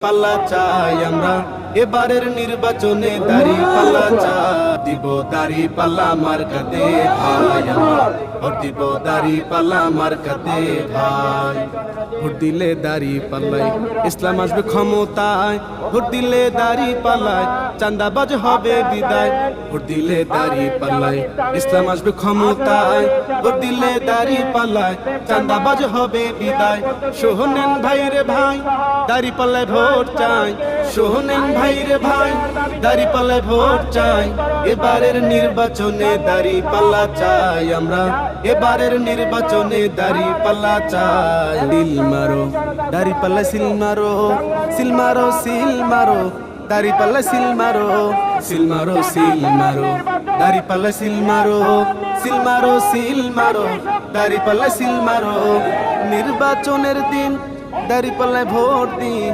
পাল্লা চাই আমরা এবারের নির্বাচনে দাড়ি পাল্লা চাই দিব দাড়ি পাল্লা মার্কাতে ভাই আমরা ভোট দিব দাড়ি পাল্লা মার্কাতে ভাই ভোট দিলে দাড়ি পাল্লাই ইসলাম আসবে ক্ষমতায় ভোট দিলে দাড়ি পাল্লায় চাঁদাবাজ হবে বিদায় ভোট দিলে দাড়ি পাল্লায় ইসলাম আসবে ক্ষমতায় ভোট দিলে দাড়ি পাল্লায় চাঁদাবাজ হবে বিদায় শোনেন ভাই রে ভাই দাড়ি পাল্লায় ভোট চাই শোনেন ভাই রে ভাই দাড়ি পাল্লায় ভোট চাই এবারের নির্বাচনে দাড়ি পাল্লা চাই আমরা এবারের নির্বাচনে দাড়ি পাল্লা চাই দিল মারো দাড়ি পাল্লা সিল মারো সিল মারো সিল মারো দাড়ি পাল্লা সিল মারো সিল মারো সিল মারো দাড়ি পাল্লা সিল মারো সিল মারো সিল মারো দাড়ি পাল্লা সিল মারো নির্বাচনের দিন দাড়ি পাল্লায় ভোট দিন।